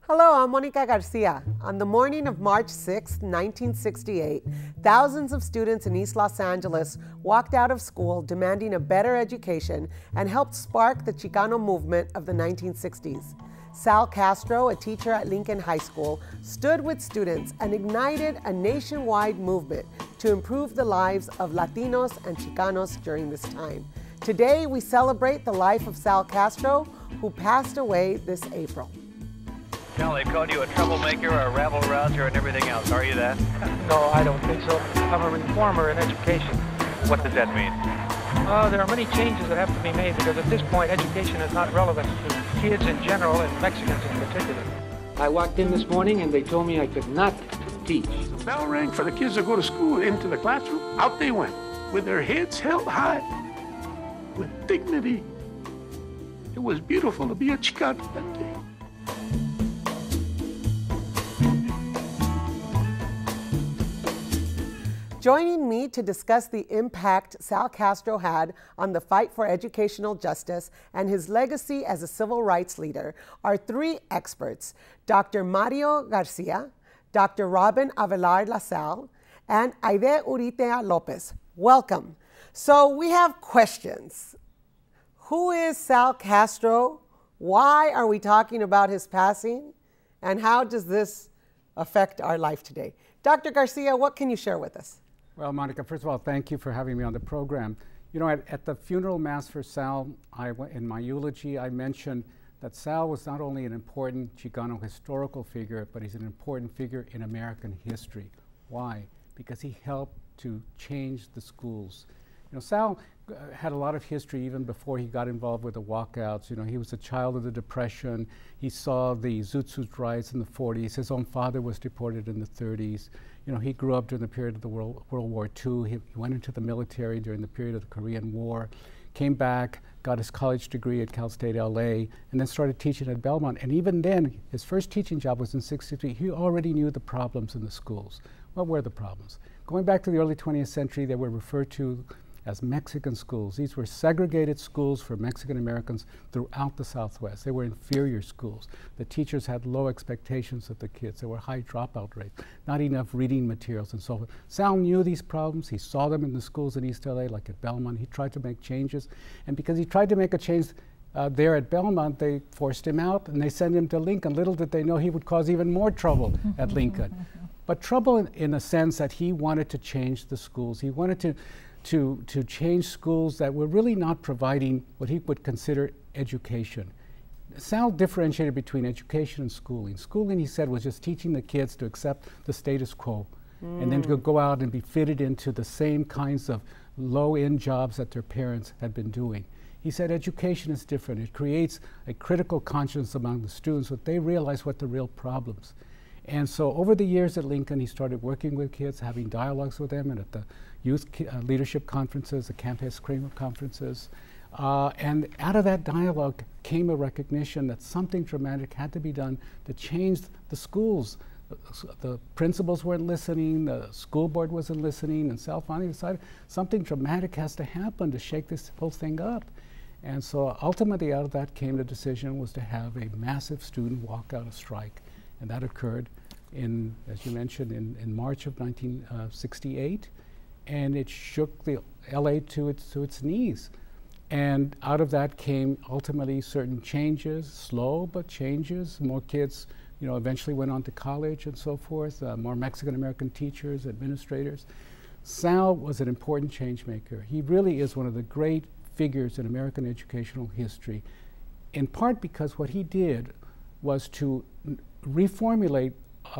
Hello, I'm Monica Garcia. On the morning of March 6, 1968, thousands of students in East Los Angeles walked out of school demanding a better education and helped spark the Chicano movement of the 1960s. Sal Castro, a teacher at Lincoln High School, stood with students and ignited a nationwide movement to improve the lives of Latinos and Chicanos during this time. Today, we celebrate the life of Sal Castro, who passed away this April. Now they called you a troublemaker, a rabble-rouser, and everything else. Are you that? No, I don't think so. I'm a reformer in education. What does that mean? There are many changes that have to be made because at this point education is not relevant to kids in general and Mexicans in particular. I walked in this morning and they told me I could not teach. The bell rang for the kids to go to school, into the classroom. Out they went, with their heads held high, with dignity. It was beautiful to be a Chicano that day. Joining me to discuss the impact Sal Castro had on the fight for educational justice and his legacy as a civil rights leader are three experts, Dr. Mario Garcia, Dr. Robin Avelar LaSalle, and Aide Uritea Lopez. Welcome. So we have questions. Who is Sal Castro? Why are we talking about his passing? And how does this affect our life today? Dr. Garcia, what can you share with us? Well, Monica, first of all, thank you for having me on the program. You know, at the funeral mass for Sal, in my eulogy, I mentioned that Sal was not only an important Chicano historical figure, but he's an important figure in American history. Why? Because he helped to change the schools. You know, Sal had a lot of history even before he got involved with the walkouts. You know, he was a child of the Depression. He saw the Zoot Suit riots in the 40s. His own father was deported in the 30s. You know, he grew up during the period of the World War II. He went into the military during the period of the Korean War, came back, got his college degree at Cal State LA, and then started teaching at Belmont. And even then, his first teaching job was in '63. He already knew the problems in the schools. What were the problems? Going back to the early 20th century, they were referred to as Mexican schools. These were segregated schools for Mexican Americans throughout the Southwest. They were inferior schools. The teachers had low expectations of the kids. There were high dropout rates, not enough reading materials and so forth. Sal knew these problems. He saw them in the schools in East LA, like at Belmont. He tried to make changes. And because he tried to make a change there at Belmont, they forced him out and they sent him to Lincoln. Little did they know he would cause even more trouble at Lincoln. But trouble in a sense that he wanted to change the schools. He wanted to change schools that were really not providing what he would consider education. Sal differentiated between education and schooling. Schooling, he said, was just teaching the kids to accept the status quo and then to go out and be fitted into the same kinds of low-end jobs that their parents had been doing. He said education is different. It creates a critical conscience among the students, so they realize what the real problems. And so over the years at Lincoln, he started working with kids, having dialogues with them, and at the youth leadership conferences, the campus Kramer conferences. And out of that dialogue came a recognition that something dramatic had to be done to change the schools. The principals weren't listening, the school board wasn't listening, and Sal finally decided something dramatic has to happen to shake this whole thing up. And so ultimately out of that came the decision was to have a massive student walkout, a strike. And that occurred in, as you mentioned, in March of 1968. And it shook the LA to its knees. And out of that came ultimately certain changes, slow but changes. More kids, you know, eventually went on to college and so forth. More Mexican-American teachers, administrators. Sal was an important change maker. He really is one of the great figures in American educational history, in part because what he did was to reformulate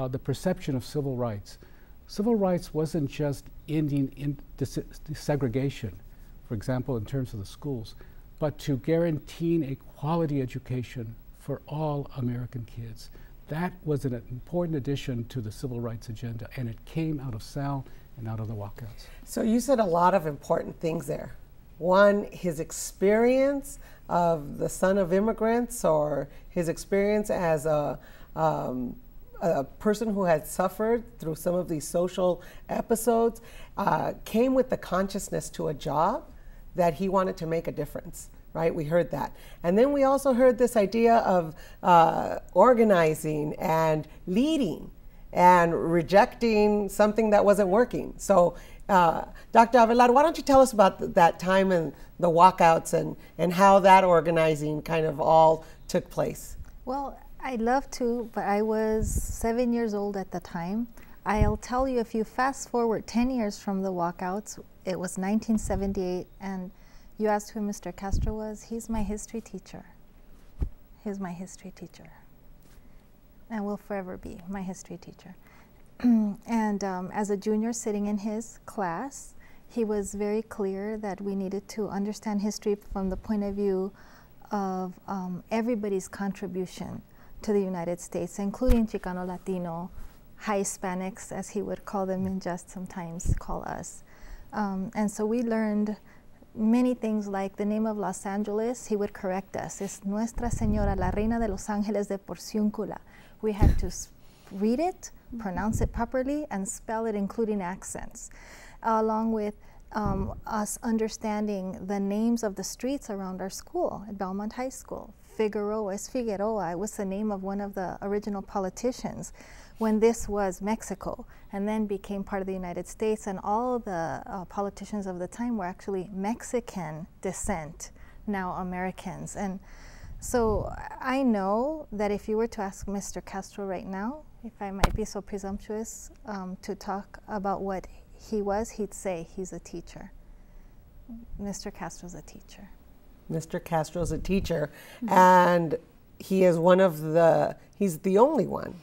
the perception of civil rights. Civil rights wasn't just ending in segregation, for example, in terms of the schools, but to guaranteeing a quality education for all American kids. That was an important addition to the civil rights agenda, and it came out of Sal and out of the walkouts. So you said a lot of important things there. One, his experience of the son of immigrants, or his experience as a person who had suffered through some of these social episodes, came with the consciousness to a job that he wanted to make a difference. right? We heard that. And then we also heard this idea of organizing and leading and rejecting something that wasn't working. So Dr. Avelar, why don't you tell us about that time and the walkouts and how that organizing kind of all took place? Well, I'd love to, but I was 7 years old at the time. I'll tell you, if you fast forward 10 years from the walkouts, it was 1978, and you asked who Mr. Castro was. He's my history teacher. He's my history teacher, and will forever be my history teacher. And as a junior sitting in his class, he was very clear that we needed to understand history from the point of view of everybody's contribution to the United States, including Chicano, Latino, high Hispanics, as he would call them and just sometimes call us. And so we learned many things, like the name of Los Angeles. He would correct us. Es Nuestra Señora, la Reina de Los Ángeles de Porciúncula. We had to read it, pronounce it properly, and spell it, including accents, along with us understanding the names of the streets around our school at Belmont High School. Figueroa es Figueroa. It was the name of one of the original politicians when this was Mexico, and then became part of the United States, and all the politicians of the time were actually Mexican descent, now Americans. And so I know that if you were to ask Mr. Castro right now, if I might be so presumptuous to talk about what he was, he'd say he's a teacher. Mr. Castro's a teacher. Mr. Castro's a teacher, and he is one of the, he's the only one.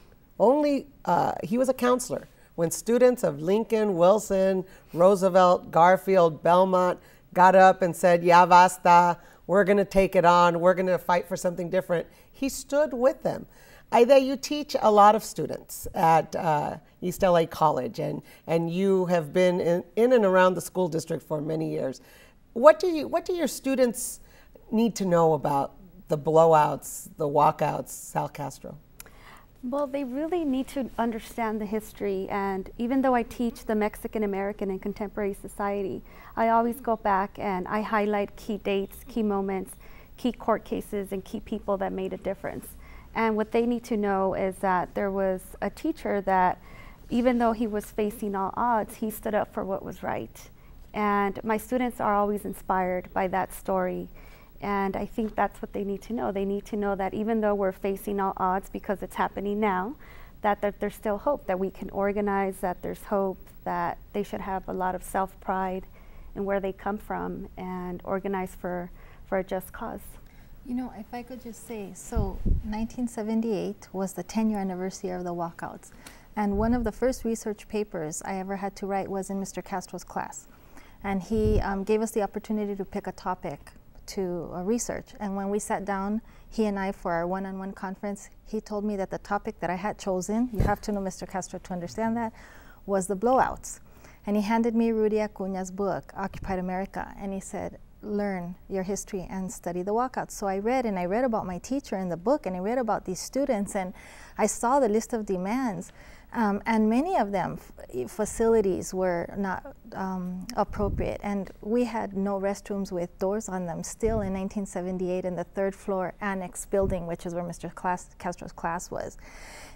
He was a counselor when students of Lincoln, Wilson, Roosevelt, Garfield, Belmont got up and said, ya basta, we're going to take it on, we're going to fight for something different. He stood with them. Aida, you teach a lot of students at East LA College, and you have been in and around the school district for many years. What do your students need to know about the blowouts, the walkouts, Sal Castro? Well, they really need to understand the history, and even though I teach the Mexican American and contemporary society, I always go back and I highlight key dates, key moments, key court cases, and key people that made a difference. And what they need to know is that there was a teacher that, even though he was facing all odds, he stood up for what was right. And my students are always inspired by that story. And I think that's what they need to know. They need to know that even though we're facing all odds, because it's happening now, that there's still hope, that we can organize, that there's hope, that they should have a lot of self-pride in where they come from and organize for a just cause. You know, if I could just say, so 1978 was the 10-year anniversary of the walkouts. And one of the first research papers I ever had to write was in Mr. Castro's class. And he gave us the opportunity to pick a topic to research. And when we sat down, he and I, for our one-on-one conference, he told me that the topic that I had chosen, you have to know Mr. Castro to understand that, was the blowouts. And he handed me Rudy Acuña's book, Occupied America, and he said, learn your history and study the walkouts. So I read, and I read about my teacher in the book, and I read about these students, and I saw the list of demands. And many of them, facilities were not appropriate, and we had no restrooms with doors on them still in 1978 in the third floor annex building, which is where Mr. Castro's class was.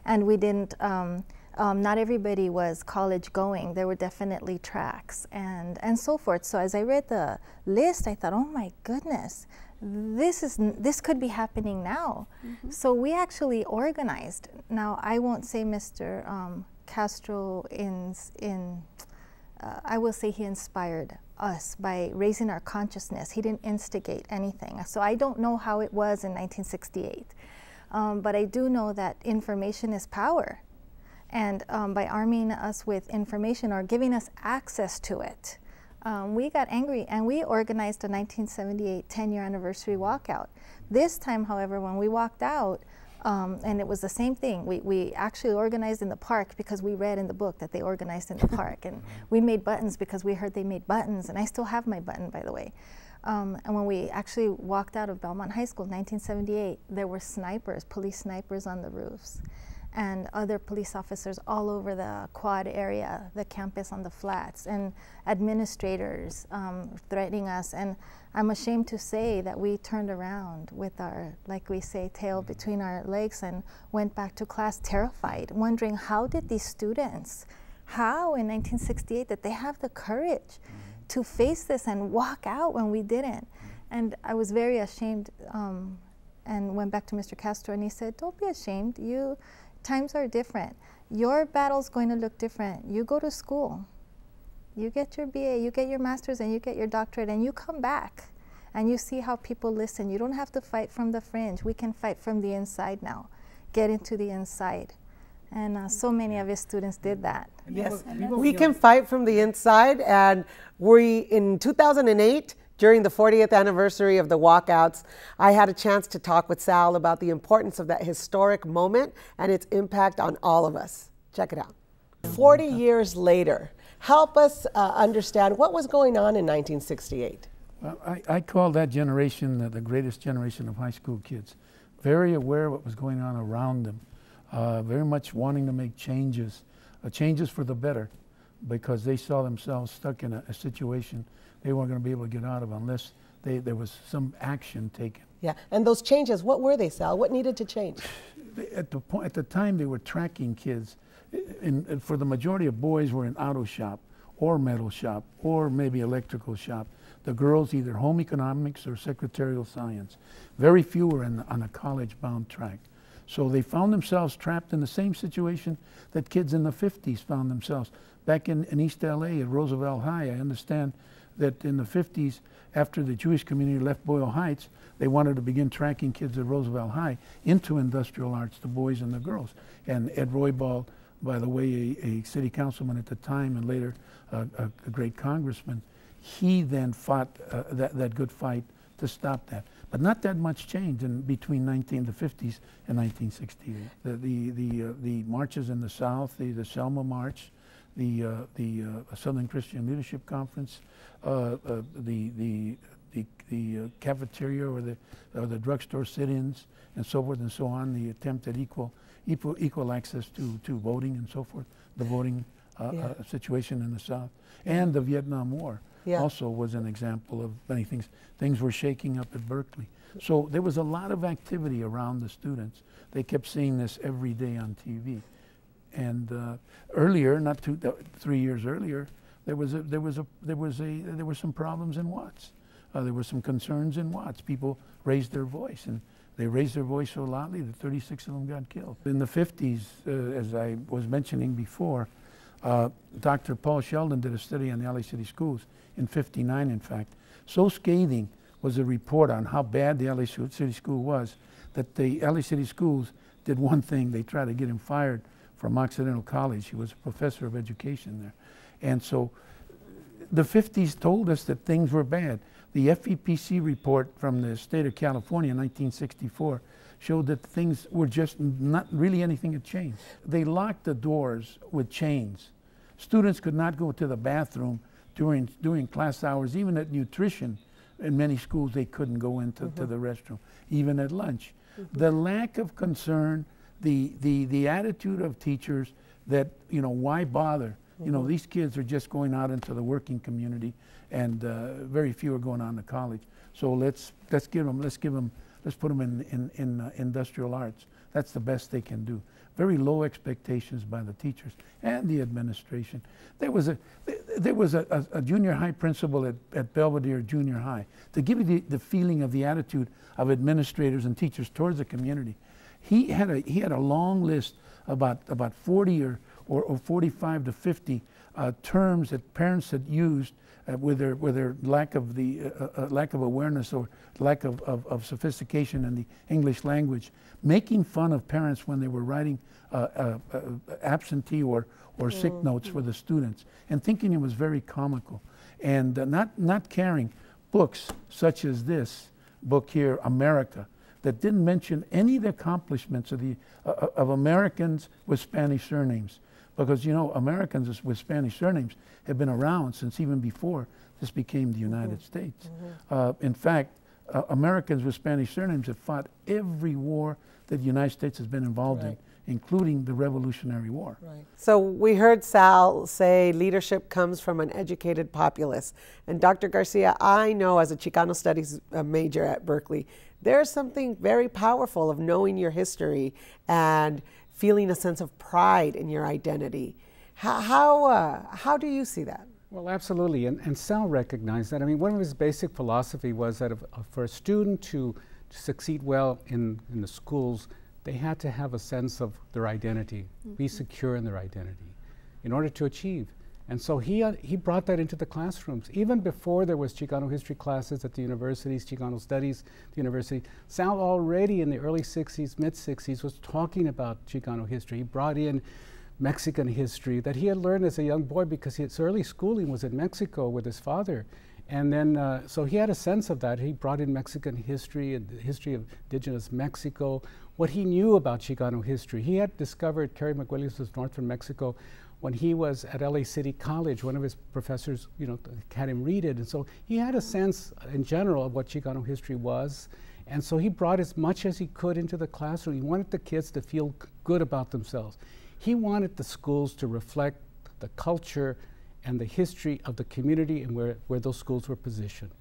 And we didn't, not everybody was college going. There were definitely tracks and so forth. So as I read the list, I thought, oh my goodness, this could be happening now. Mm-hmm. So we actually organized. Now, I won't say Mr. Castro I will say he inspired us by raising our consciousness. He didn't instigate anything. So I don't know how it was in 1968. But I do know that information is power. And by arming us with information or giving us access to it, we got angry, and we organized a 1978 10-year anniversary walkout. This time, however, when we walked out, and it was the same thing, we actually organized in the park because we read in the book that they organized in the park, and we made buttons because we heard they made buttons, and I still have my button, by the way. And when we actually walked out of Belmont High School in 1978, there were snipers, police snipers on the roofs. and other police officers all over the quad area, the campus on the flats, and administrators threatening us. And I'm ashamed to say that we turned around with our, like we say, tail between our legs and went back to class terrified, wondering how did these students, how in 1968 did they have the courage to face this and walk out when we didn't? And I was very ashamed and went back to Mr. Castro, and he said, don't be ashamed. Times are different. Your battle's going to look different. You go to school. You get your BA, you get your master's, and you get your doctorate, and you come back and you see how people listen. You don't have to fight from the fringe. We can fight from the inside now. Get into the inside. And so many of his students did that. Yes, we can fight from the inside. And in 2008, during the 40th anniversary of the walkouts, I had a chance to talk with Sal about the importance of that historic moment and its impact on all of us. Check it out. 40 years later, help us understand what was going on in 1968. Well, I call that generation the greatest generation of high school kids. Very aware of what was going on around them, very much wanting to make changes for the better, because they saw themselves stuck in a situation they weren't going to be able to get out of unless there was some action taken. Yeah, and those changes, what were they, Sal? What needed to change? At the time, they were tracking kids. For the majority of boys were in auto shop or metal shop or maybe electrical shop. The girls either home economics or secretarial science. Very few were on a college-bound track. So they found themselves trapped in the same situation that kids in the 50s found themselves. Back in East LA at Roosevelt High, I understand that in the 50s, after the Jewish community left Boyle Heights, they wanted to begin tracking kids at Roosevelt High into industrial arts, the boys and the girls. And Ed Roybal, by the way, a city councilman at the time and later a great congressman, he then fought that good fight to stop that. But not that much changed between the 50s and 1968. The marches in the South, the Selma March, the Southern Christian Leadership Conference, the cafeteria or the drugstore sit-ins and so forth and so on, the attempt at equal access to voting and so forth, the voting situation in the South, and the Vietnam War also was an example of many things. Things were shaking up at Berkeley. So there was a lot of activity around the students. They kept seeing this every day on TV. And earlier, not 3 years earlier, there were some problems in Watts. There were some concerns in Watts. People raised their voice, and they raised their voice so loudly that 36 of them got killed. In the 50s, as I was mentioning before, Dr. Paul Sheldon did a study on the LA City schools in '59, in fact. So scathing was a report on how bad the LA City school was that the LA City schools did one thing. They tried to get him fired from Occidental College. He was a professor of education there. And so the 50s told us that things were bad. The FEPC report from the state of California in 1964 showed that things were just not really anything had changed. They locked the doors with chains. Students could not go to the bathroom during class hours. Even at nutrition, in many schools, they couldn't go into the restroom, even at lunch. The lack of concern, the attitude of teachers that, you know, why bother? You know, these kids are just going out into the working community, and very few are going on to college. So let's put them in industrial arts. That's the best they can do. Very low expectations by the teachers and the administration. There was a junior high principal at Belvedere Junior High to give you the feeling of the attitude of administrators and teachers towards the community. He had a long list about 40 or 45 to 50 terms that parents had used with their lack of awareness or lack of sophistication in the English language, making fun of parents when they were writing absentee or sick notes for the students, and thinking it was very comical, and not caring. Books such as this book here, America, that didn't mention any of the accomplishments of Americans with Spanish surnames. Because, you know, Americans with Spanish surnames have been around since even before this became the United States. In fact, Americans with Spanish surnames have fought every war that the United States has been involved including the Revolutionary War. Right. So we heard Sal say leadership comes from an educated populace. And Dr. Garcia, I know as a Chicano Studies major at Berkeley, there's something very powerful of knowing your history and feeling a sense of pride in your identity. How do you see that? Well, absolutely, and Sal recognized that. I mean, one of his basic philosophy was that for a student to succeed well in the schools, they had to have a sense of their identity, be secure in their identity in order to achieve. And so he brought that into the classrooms. Even before there was Chicano history classes at the universities, Chicano studies at the university, Sal already in the early 60s, mid-60s was talking about Chicano history. He brought in Mexican history that he had learned as a young boy because his early schooling was in Mexico with his father. And then, so he had a sense of that. He brought in Mexican history and the history of indigenous Mexico, what he knew about Chicano history. He had discovered Carrie McWilliams was northern Mexico when he was at LA City College. One of his professors, had him read it. And so he had a sense in general of what Chicano history was. And so he brought as much as he could into the classroom. He wanted the kids to feel good about themselves. He wanted the schools to reflect the culture and the history of the community and where those schools were positioned.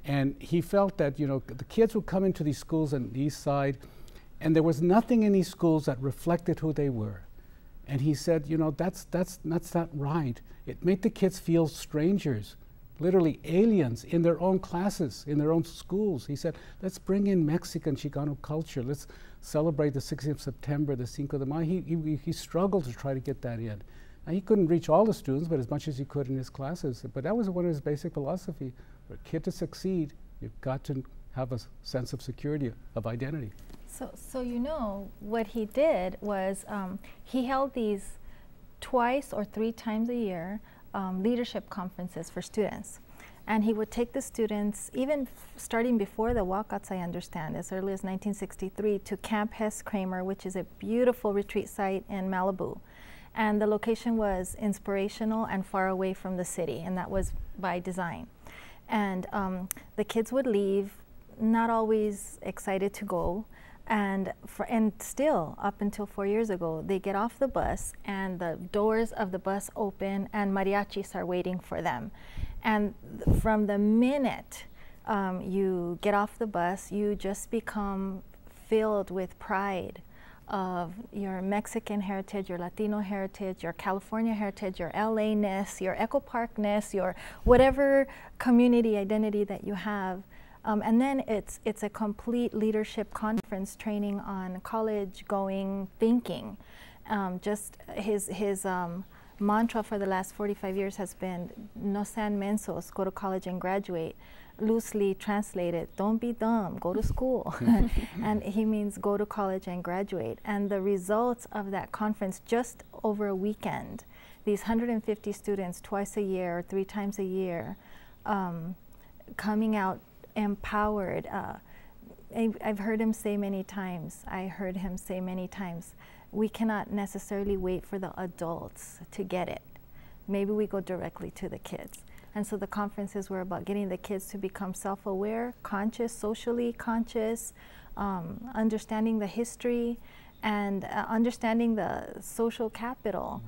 And he felt that, the kids would come into these schools on the east side, and there was nothing in these schools that reflected who they were. And he said, that's not right. It made the kids feel strangers, literally aliens in their own classes, in their own schools. He said, let's bring in Mexican Chicano culture. Let's celebrate the 16th of September, the Cinco de Mayo. He struggled to try to get that in. Now, he couldn't reach all the students, but as much as he could in his classes. But that was one of his basic philosophy. For a kid to succeed, you've got to have a sense of security, of identity. So what he did was he held these twice or three times a year leadership conferences for students. And he would take the students, even starting before the walkouts, I understand, as early as 1963, to Camp Hess Kramer, which is a beautiful retreat site in Malibu. And the location was inspirational and far away from the city, and that was by design. And the kids would leave, not always excited to go, and still, up until 4 years ago, they get off the bus and the doors of the bus open and mariachis are waiting for them. And from the minute you get off the bus, you just become filled with pride of your Mexican heritage, your Latino heritage, your California heritage, your LA-ness, your Echo Park-ness, your whatever community identity that you have. And then it's a complete leadership conference training on college-going thinking. Just his mantra for the last 45 years has been, no sean mensos, go to college and graduate. Loosely translated, don't be dumb, go to school. And he means go to college and graduate. And the results of that conference, just over a weekend, these 150 students twice a year or 3 times a year, coming out empowered. I've heard him say many times, we cannot necessarily wait for the adults to get it. Maybe we go directly to the kids. And so the conferences were about getting the kids to become self-aware, conscious, socially conscious, understanding the history, and understanding the social capital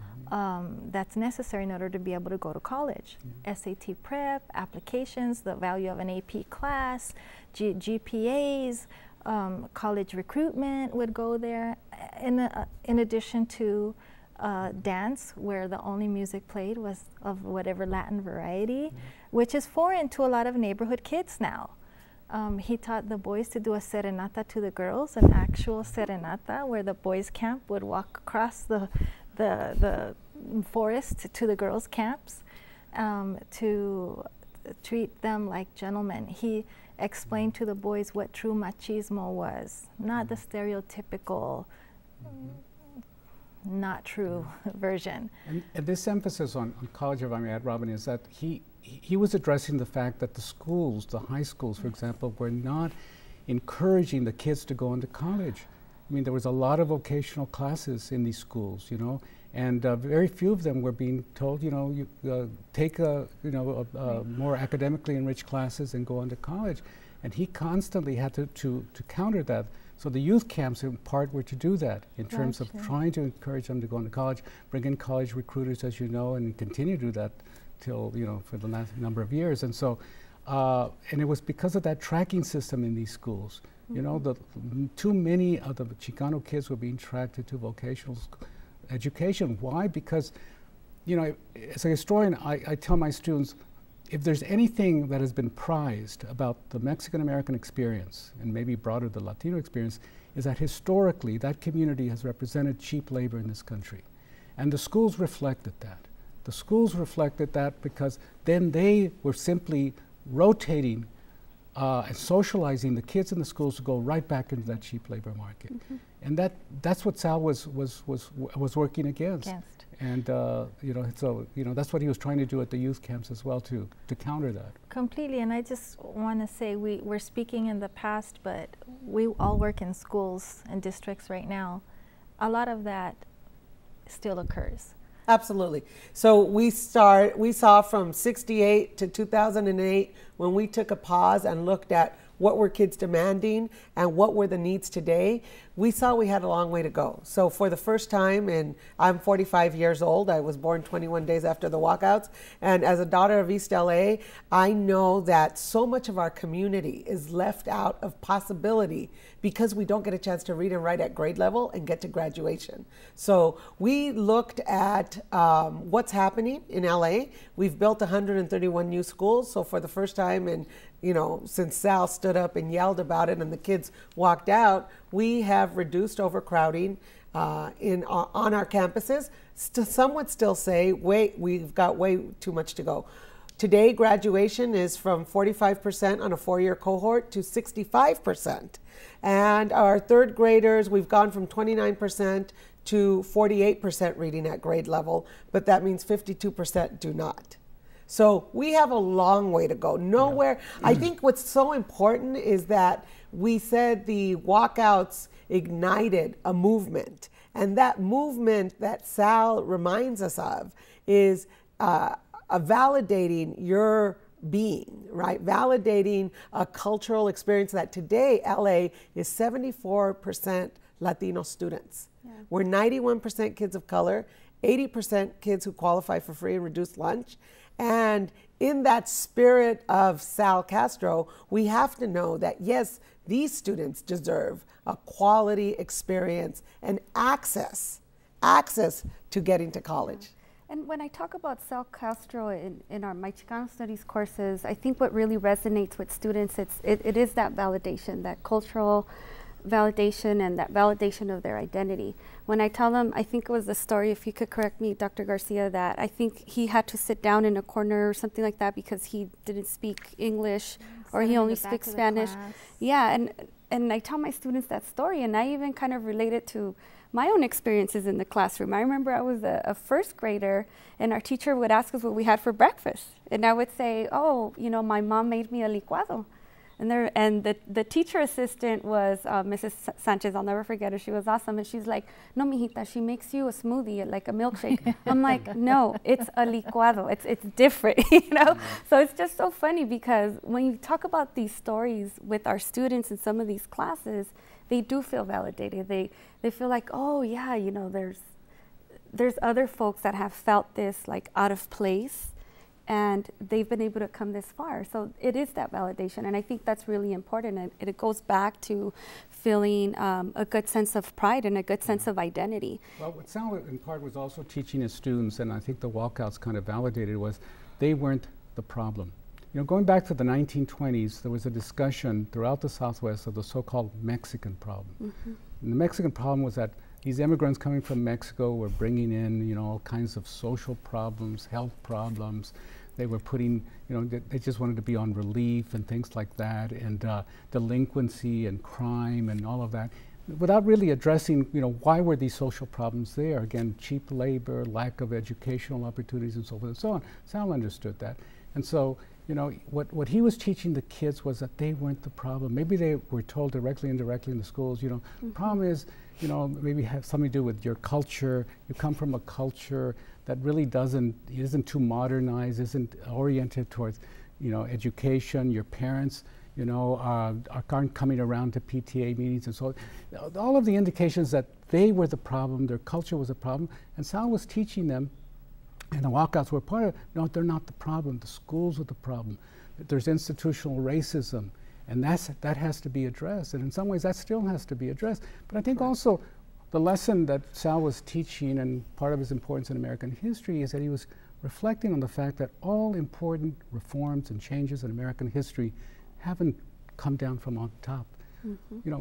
that's necessary in order to be able to go to college. SAT prep, applications, the value of an AP class, GPAs, college recruitment would go there, in addition to dance, where the only music played was of whatever Latin variety, which is foreign to a lot of neighborhood kids now. He taught the boys to do a serenata to the girls, an actual serenata, where the boys' camp would walk across the forest to the girls' camps to treat them like gentlemen. He explained to the boys what true machismo was, not the stereotypical not true version. And this emphasis on college, if I may add, Robin, is that he was addressing the fact that the schools, the high schools, for example, were not encouraging the kids to go into college. I mean, there was a lot of vocational classes in these schools, and very few of them were being told, you take more academically enriched classes and go on to college. And he constantly had to counter that So the youth camps in part were to do that in terms of trying to encourage them to go into college, bring in college recruiters, as you know, and continue to do that till, you know, for the last number of years. And so, and it was because of that tracking system in these schools. You know, too many of the Chicano kids were being tracked into vocational education. Why? Because, you know, as a historian, I tell my students, if there's anything that has been prized about the Mexican-American experience, and maybe broader the Latino experience, is that historically that community has represented cheap labor in this country. And the schools reflected that. The schools reflected that because then they were simply rotating and socializing the kids in the schools to go right back into that cheap labor market. And that's what Sal was working against. And you know, so you know, that's what he was trying to do at the youth camps as well, to counter that. Completely. And I just want to say we're speaking in the past, but we all work in schools and districts right now. A lot of that still occurs. Absolutely. So we saw from 68 to 2008 when we took a pause and looked at what were kids demanding and what were the needs today, we saw we had a long way to go. So for the first time, and I'm 45 years old, I was born 21 days after the walkouts, and as a daughter of East LA, I know that so much of our community is left out of possibility because we don't get a chance to read and write at grade level and get to graduation. So we looked at what's happening in LA. We've built 131 new schools. So for the first time in, you know, since Sal stood up and yelled about it and the kids walked out, we have reduced overcrowding on our campuses. Some would still say, wait, we've got way too much to go. Today, graduation is from 45% on a 4-year cohort to 65%. And our third graders, we've gone from 29% to 48% reading at grade level, but that means 52% do not. So we have a long way to go. Nowhere. Yeah. I think what's so important is that we said the walkouts ignited a movement. And that movement that Sal reminds us of is validating your being, right? Validating a cultural experience that today LA is 74% Latino students. Yeah. We're 91% kids of color, 80% kids who qualify for free and reduced lunch. And in that spirit of Sal Castro, we have to know that, yes, these students deserve a quality experience and access to getting to college. And when I talk about Sal Castro in my Chicano Studies courses, I think what really resonates with students, it is that validation, that cultural validation and that validation of their identity. When I tell them, I think it was the story, if you could correct me, Dr. Garcia, that I think he had to sit down in a corner or something like that because he didn't speak English or he only speaks Spanish. Yeah, and I tell my students that story, and I even kind of relate it to my own experiences in the classroom. I remember I was a first grader, and our teacher would ask us what we had for breakfast. And I would say, oh, you know, my mom made me a licuado. And the teacher assistant was Mrs. Sanchez. I'll never forget her. She was awesome. And she's like, no, mijita, she makes you a smoothie, like a milkshake. I'm like, no, it's a licuado. It's different, you know? So it's just so funny because when you talk about these stories with our students in some of these classes, they do feel validated. They feel like, oh, yeah, you know, there's other folks that have felt this like out of place, and they've been able to come this far. So it is that validation, and I think that's really important, and it goes back to feeling a good sense of pride and a good sense of identity. Well, what Sal in part was also teaching his students, and I think the walkouts kind of validated, was they weren't the problem. You know, going back to the 1920s, there was a discussion throughout the Southwest of the so-called Mexican problem. And the Mexican problem was that these immigrants coming from Mexico were bringing in, you know, all kinds of social problems, health problems. They were putting, you know, they just wanted to be on relief and things like that, and delinquency and crime and all of that, without really addressing, you know, why were these social problems there? Again, cheap labor, lack of educational opportunities, and so forth and so on. Sal understood that. And so, you know, what he was teaching the kids was that they weren't the problem. Maybe they were told directly, indirectly in the schools, you know, the problem is, you know, maybe have something to do with your culture. You come from a culture that really isn't too modernized, isn't oriented towards, you know, education. Your parents, aren't coming around to PTA meetings and so on. All of the indications that they were the problem, their culture was a problem, and Sal was teaching them, and the walkouts were part of it. No, they're not the problem. The schools are the problem. There's institutional racism, and that has to be addressed. And in some ways, that still has to be addressed. But I think also the lesson that Sal was teaching, and part of his importance in American history, is that he was reflecting on the fact that all important reforms and changes in American history haven't come down from on top.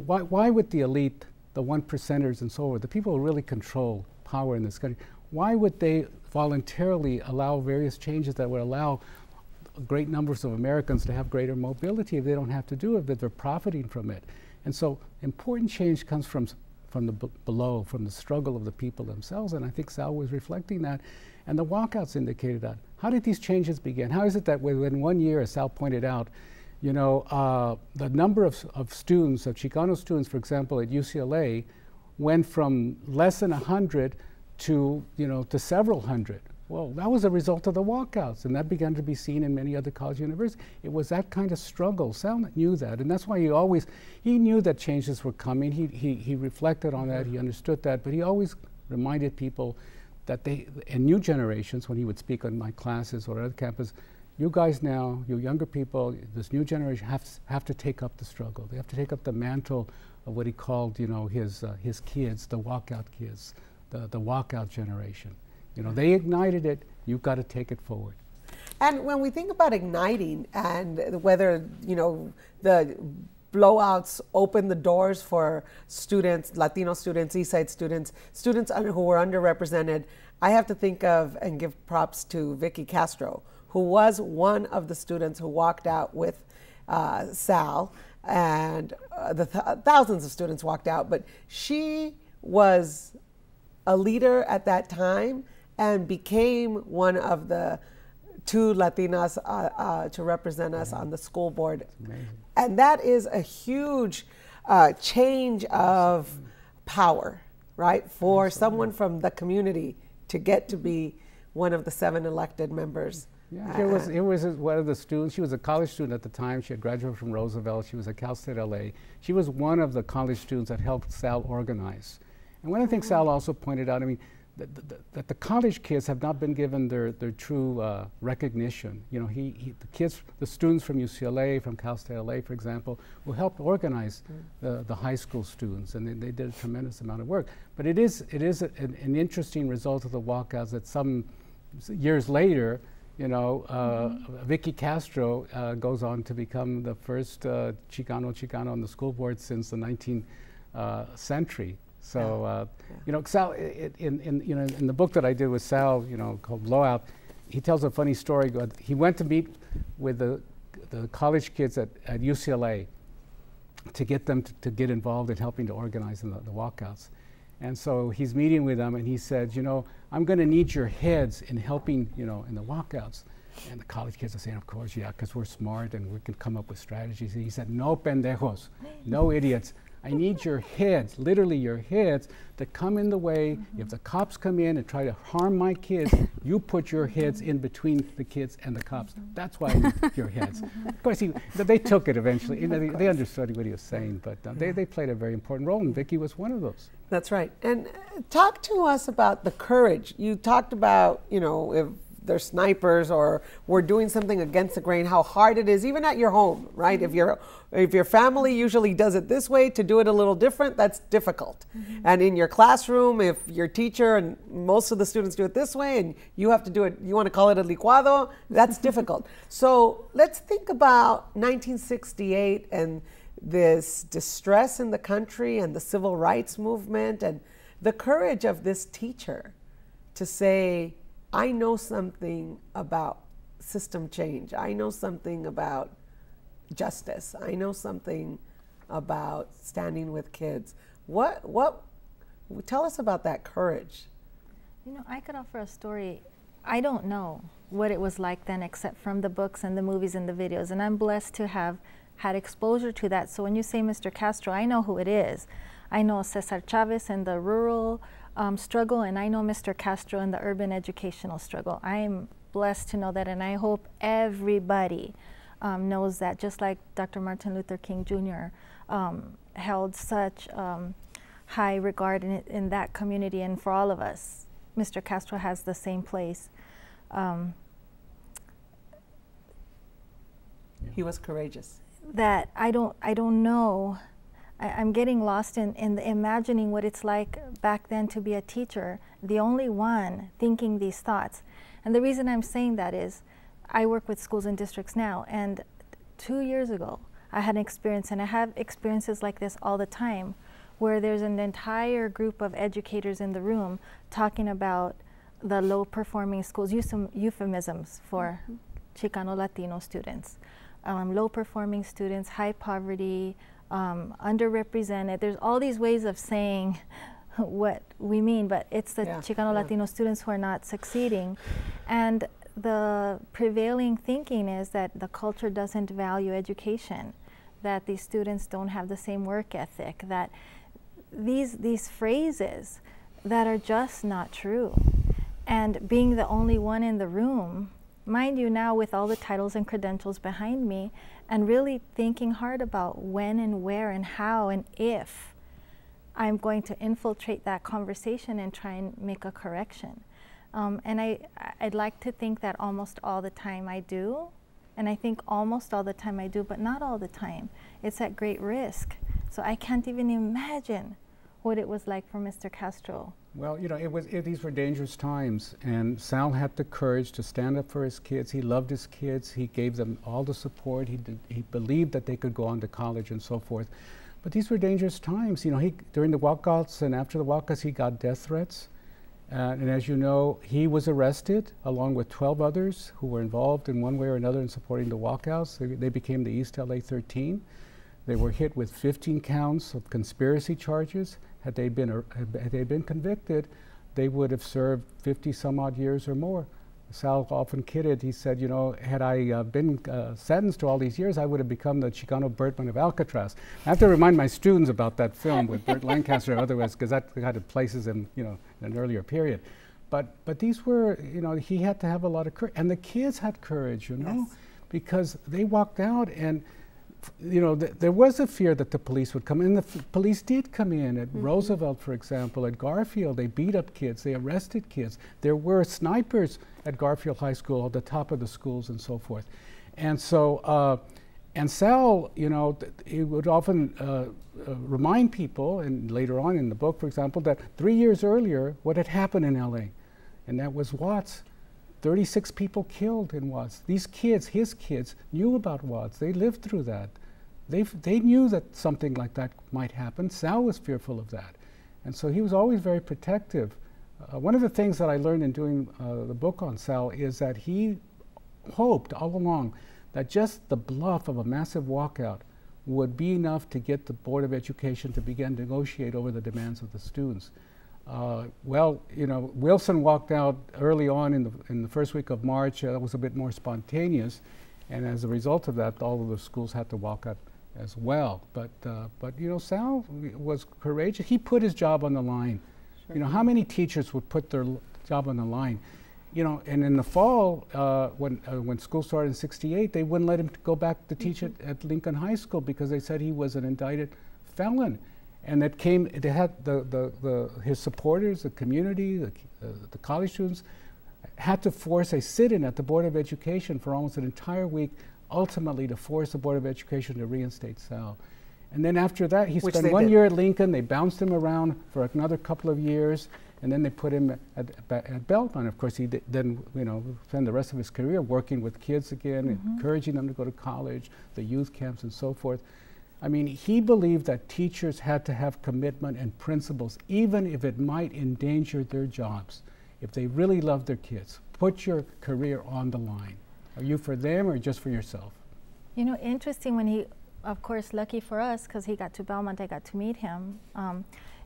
Why would the elite, the 1%ers and so on, the people who really control power in this country, why would they voluntarily allow various changes that would allow great numbers of Americans to have greater mobility if they don't have to do it, that they're profiting from it? And so important change comes from the below, from the struggle of the people themselves, and I think Sal was reflecting that, and the walkouts indicated that. How did these changes begin? How is it that within 1 year, as Sal pointed out, the number of students, of Chicano students, for example, at UCLA, went from less than 100 to several hundred. Well, that was a result of the walkouts, and that began to be seen in many other college universities. It was that kind of struggle. Sal knew that, and that's why he knew that changes were coming. He reflected on that, he understood that, but he always reminded people that and new generations, when he would speak on my classes or other campus, you guys now, you younger people, this new generation have to take up the struggle. They have to take up the mantle of what he called, his kids, the walkout kids, the walkout generation. They ignited it, you've got to take it forward. And when we think about igniting and whether, the blowouts open the doors for students, Latino students, East Side students, students who were underrepresented, I have to think of and give props to Vicky Castro, who was one of the students who walked out with Sal, and thousands of students walked out, but she was a leader at that time and became one of the 2 Latinas to represent us on the school board. And that is a huge change of power, right? For someone from the community to get to be one of the 7 elected members. Yeah, it was one of the students. She was a college student at the time. She had graduated from Roosevelt. She was at Cal State LA. She was one of the college students that helped Sal organize. And one of the things Sal also pointed out, that the college kids have not been given their true recognition. The students from UCLA, from Cal State LA, for example, who helped organize the high school students, and they did a tremendous amount of work. But it is an interesting result of the walkouts that some years later, Vicky Castro goes on to become the first Chicano on the school board since the 19th century. So, Sal, in the book that I did with Sal, called Blowout, he tells a funny story. He went to meet with the college kids at UCLA to get them to get involved in helping to organize the walkouts. And so he's meeting with them, and he said, I'm going to need your heads in helping, in the walkouts. And the college kids are saying, of course, yeah, because we're smart and we can come up with strategies. And he said, no pendejos, no idiots. I need your heads, literally your heads, to come in the way. If the cops come in and try to harm my kids, you put your heads in between the kids and the cops. That's why I need your heads. Of course, they took it eventually. They understood what he was saying, but they played a very important role, and Vicky was one of those. That's right. And talk to us about the courage. You talked about, if they're snipers or we're doing something against the grain, how hard it is, even at your home, right? If your family usually does it this way, to do it a little different, that's difficult. And in your classroom, if your teacher and most of the students do it this way and you have to do it, you want to call it a licuado, that's difficult. So let's think about 1968 and this distress in the country and the civil rights movement and the courage of this teacher to say, I know something about system change. I know something about justice. I know something about standing with kids. Tell us about that courage. I could offer a story. I don't know what it was like then except from the books and the movies and the videos, and I'm blessed to have had exposure to that. So when you say Mr. Castro, I know who it is. I know Cesar Chavez and the rural struggle, and I know Mr. Castro and the urban educational struggle. I'm blessed to know that, and I hope everybody knows that just like Dr. Martin Luther King Jr. Held such high regard in that community, and for all of us, Mr. Castro has the same place. He was courageous. That I don't know. I'm getting lost in imagining what it's like back then to be a teacher, the only one thinking these thoughts. And the reason I'm saying that is I work with schools and districts now, and 2 years ago I had an experience, and I have experiences like this all the time, where there's an entire group of educators in the room talking about the low-performing schools, use some euphemisms for Chicano Latino students. Low-performing students, high poverty, underrepresented. There's all these ways of saying what we mean, but it's the Chicano Latino students who are not succeeding. And the prevailing thinking is that the culture doesn't value education, that these students don't have the same work ethic, that these phrases that are just not true. And being the only one in the room, mind you, now with all the titles and credentials behind me, and really thinking hard about when and where and how and if I'm going to infiltrate that conversation and try and make a correction. And I'd like to think that almost all the time I do, and I think almost all the time I do, but not all the time. It's at great risk. So I can't even imagine what it was like for Mr. Castro. Well, you know, these were dangerous times, and Sal had the courage to stand up for his kids. He loved his kids. He gave them all the support. He believed that they could go on to college and so forth. But these were dangerous times. You know, during the walkouts and after the walkouts, he got death threats. And as you know, he was arrested along with 12 others who were involved in one way or another in supporting the walkouts. They became the East LA 13. They were hit with 15 counts of conspiracy charges. Had they been convicted, they would have served 50 some odd years or more. Sal often kidded. He said, you know, had I been sentenced to all these years, I would have become the Chicano Bertman of Alcatraz. I have to remind my students about that film with Burt Lancaster, otherwise, because that kind of places him, you know, in an earlier period. But these were, you know, he had to have a lot of courage, and the kids had courage, you know, because they walked out and. You know, there was a fear that the police would come in. The police did come in at Roosevelt, for example, at Garfield. They beat up kids. They arrested kids. There were snipers at Garfield High School at the top of the schools and so forth. And so, and Sal, you know, he would often remind people, and later on in the book, for example, that 3 years earlier, what had happened in LA, and that was Watts. 36 people killed in Watts. These kids, his kids, knew about Watts. They lived through that. They knew that something like that might happen. Sal was fearful of that. And so he was always very protective. One of the things that I learned in doing the book on Sal is that he hoped all along that just the bluff of a massive walkout would be enough to get the Board of Education to begin to negotiate over the demands of the students. Well, you know, Wilson walked out early on in the first week of March. That was a bit more spontaneous, and as a result of that, all of the schools had to walk out as well. But you know, Sal was courageous. He put his job on the line. Sure. You know, how many teachers would put their job on the line? You know, and in the fall, when school started in '68, they wouldn't let him go back to teach at Lincoln High School because they said he was an indicted felon. And it had his supporters, the community, the college students, had to force a sit-in at the Board of Education for almost an entire week, ultimately to force the Board of Education to reinstate Sal. And then after that, he spent 1 year at Lincoln. They bounced him around for another couple of years, and then they put him at Belmont. Of course, he then, you know, spent the rest of his career working with kids again, encouraging them to go to college, the youth camps, and so forth. I mean, he believed that teachers had to have commitment and principles, even if it might endanger their jobs. If they really love their kids, put your career on the line. Are you for them or just for yourself? You know, interesting when he, of course, lucky for us, because he got to Belmont, I got to meet him.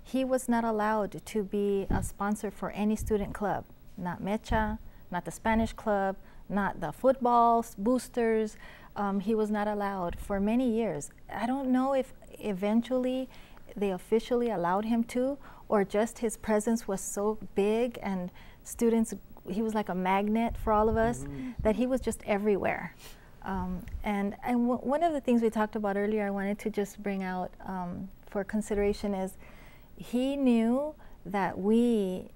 He was not allowed to be a sponsor for any student club, not Mecha, not the Spanish club, not the football boosters. He was not allowed for many years. I don't know if eventually they officially allowed him to, or just his presence was so big and students, he was like a magnet for all of us, that he was just everywhere. One of the things we talked about earlier, I wanted to just bring out for consideration is he knew that we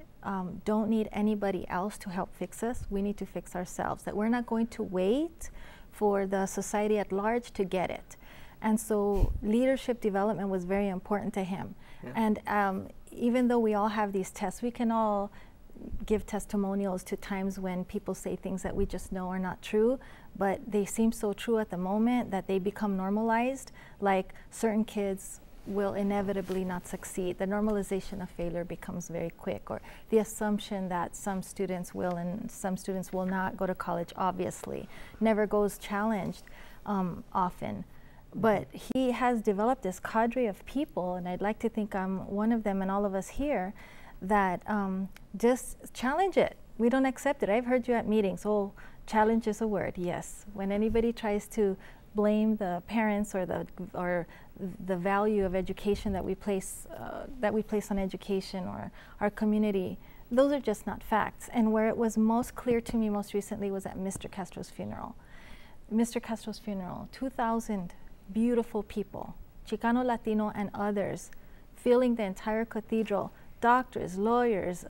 don't need anybody else to help fix us. We need to fix ourselves, that we're not going to wait for the society at large to get it. And so leadership development was very important to him. Yeah. And even though we all have these tests, we can all give testimonials to times when people say things that we just know are not true, but they seem so true at the moment that they become normalized, like certain kids will inevitably not succeed. The normalization of failure becomes very quick, or the assumption that some students will and some students will not go to college, obviously, never goes challenged often. But he has developed this cadre of people, and I'd like to think I'm one of them and all of us here, that just challenge it. We don't accept it. I've heard you at meetings, oh, challenge is a word, yes. When anybody tries to blame the parents or the value of education that we place on education or our community, those are just not facts. And where it was most clear to me most recently was at Mr. Castro's funeral. Mr. Castro's funeral, 2,000 beautiful people, Chicano, Latino, and others, filling the entire cathedral, doctors, lawyers,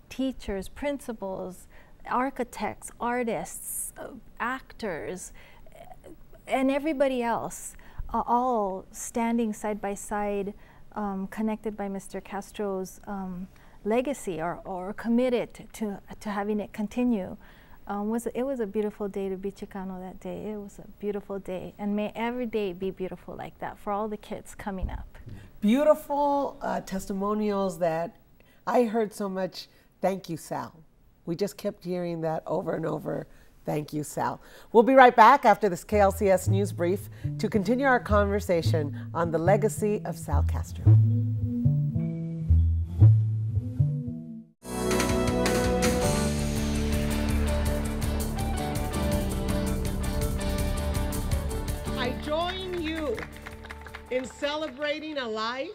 teachers, principals, architects, artists, actors, and everybody else, all standing side by side, connected by Mr. Castro's legacy or committed to having it continue. It was a beautiful day to be Chicano that day. It was a beautiful day, and may every day be beautiful like that for all the kids coming up. Beautiful testimonials that I heard so much, thank you, Sal. We just kept hearing that over and over. Thank you, Sal. We'll be right back after this KLCS News Brief to continue our conversation on the legacy of Sal Castro. I join you in celebrating a life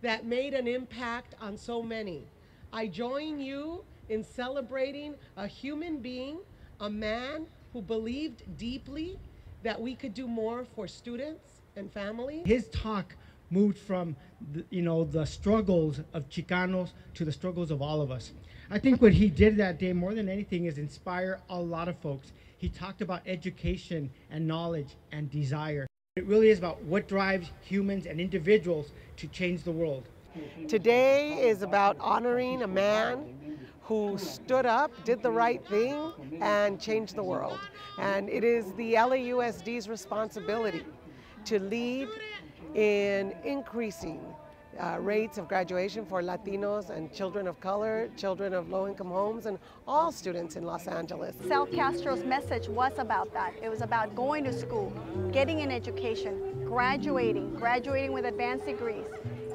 that made an impact on so many. I join you in celebrating a human being, a man who believed deeply that we could do more for students and families. His talk moved from the struggles of Chicanos to the struggles of all of us. I think what he did that day more than anything is inspire a lot of folks. He talked about education and knowledge and desire. It really is about what drives humans and individuals to change the world. Today is about honoring a man who stood up, did the right thing, and changed the world. And it is the LAUSD's responsibility to lead in increasing rates of graduation for Latinos and children of color, children of low-income homes, and all students in Los Angeles. Sal Castro's message was about that. It was about going to school, getting an education, graduating with advanced degrees,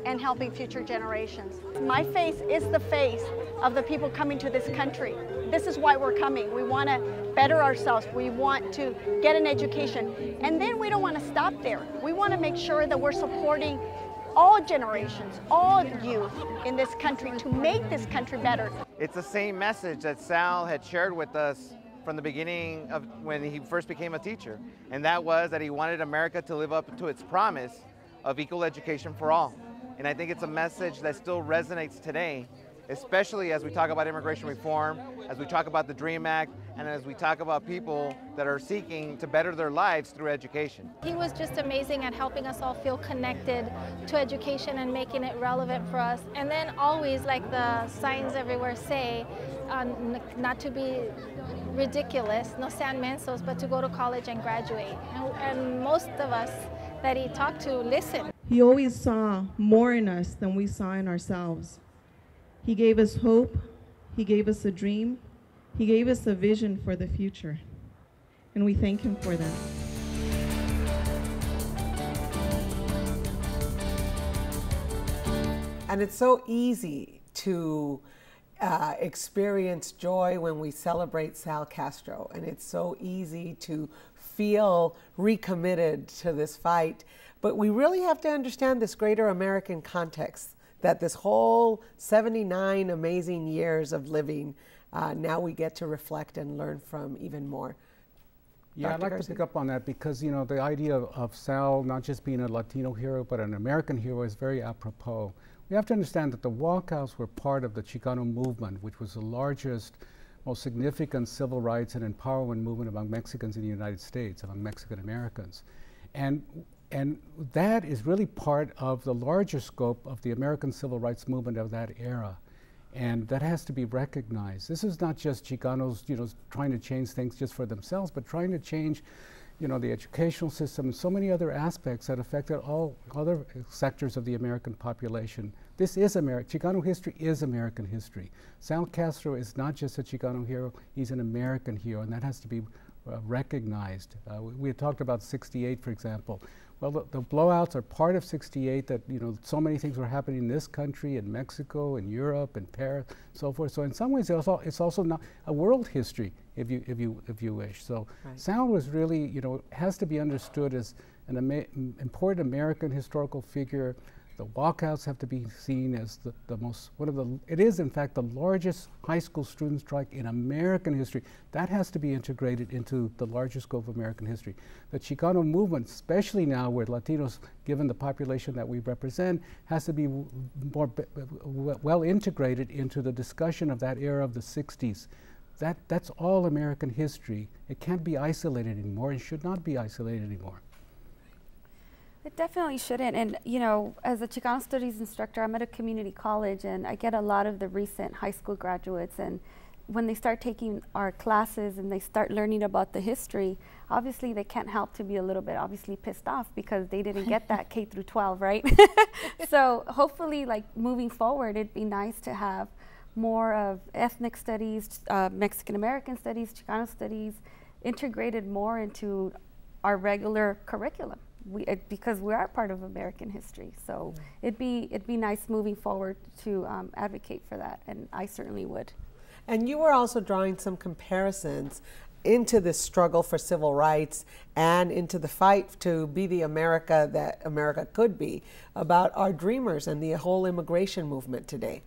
and helping future generations. My face is the face of the people coming to this country. This is why we're coming. We want to better ourselves. We want to get an education. And then we don't want to stop there. We want to make sure that we're supporting all generations, all youth in this country to make this country better. It's the same message that Sal had shared with us from the beginning of when he first became a teacher. And that was that he wanted America to live up to its promise of equal education for all. And I think it's a message that still resonates today, especially as we talk about immigration reform, as we talk about the DREAM Act, and as we talk about people that are seeking to better their lives through education. He was just amazing at helping us all feel connected to education and making it relevant for us. And then always, like the signs everywhere say, not to be ridiculous, no sean mensos, but to go to college and graduate. And most of us that he talked to listened. He always saw more in us than we saw in ourselves. He gave us hope, he gave us a dream, he gave us a vision for the future. And we thank him for that. And it's so easy to experience joy when we celebrate Sal Castro. And it's so easy to feel recommitted to this fight. But we really have to understand this greater American context, that this whole 79 amazing years of living, now we get to reflect and learn from even more. Yeah, I'd like to pick up on that because, you know, the idea of Sal not just being a Latino hero, but an American hero is very apropos. We have to understand that the walkouts were part of the Chicano movement, which was the largest, most significant civil rights and empowerment movement among Mexicans in the United States, among Mexican Americans. And that is really part of the larger scope of the American civil rights movement of that era. And that has to be recognized. This is not just Chicanos, you know, trying to change things just for themselves, but trying to change, you know, the educational system and so many other aspects that affected all other sectors of the American population. This is Chicano history is American history. Sal Castro is not just a Chicano hero, he's an American hero, and that has to be recognized. We had talked about '68, for example. Well, the blowouts are part of '68 that, you know, so many things were happening in this country, in Mexico, in Europe, in Paris, so forth. So in some ways, it's also not a world history, if you wish. So Sal was really, you know, has to be understood as an important American historical figure. The walkouts have to be seen as it is in fact the largest high school student strike in American history. That has to be integrated into the larger scope of American history. The Chicano movement, especially now where Latinos, given the population that we represent, has to be more well integrated into the discussion of that era of the '60s. That's all American history. It can't be isolated anymore and should not be isolated anymore. It definitely shouldn't. And, you know, as a Chicano studies instructor, I'm at a community college and I get a lot of the recent high school graduates, and when they start taking our classes and they start learning about the history, obviously they can't help to be a little bit obviously pissed off because they didn't get that K through 12, right? So hopefully, like, moving forward, it'd be nice to have more of ethnic studies, Mexican American studies, Chicano studies, integrated more into our regular curriculum. Because we are part of American history, so it'd be nice moving forward to advocate for that, and I certainly would. And you were also drawing some comparisons into this struggle for civil rights and into the fight to be the America that America could be, about our dreamers and the whole immigration movement today.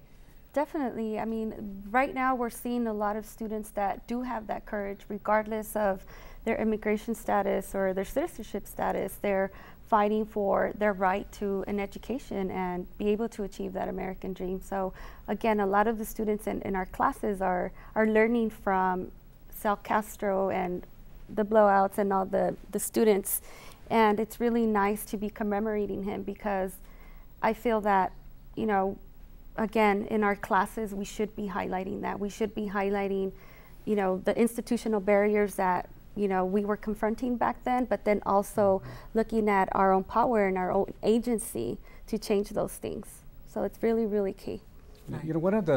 Definitely. I mean, right now we're seeing a lot of students that do have that courage, regardless of their immigration status or their citizenship status. They're fighting for their right to an education and be able to achieve that American dream. So again, a lot of the students in our classes are learning from Sal Castro and the blowouts and all the students. And it's really nice to be commemorating him, because I feel that, you know, again, in our classes, we should be highlighting that. We should be highlighting, you know, the institutional barriers that, you know, we were confronting back then, but then also looking at our own power and our own agency to change those things. So it's really, really key. You know, one of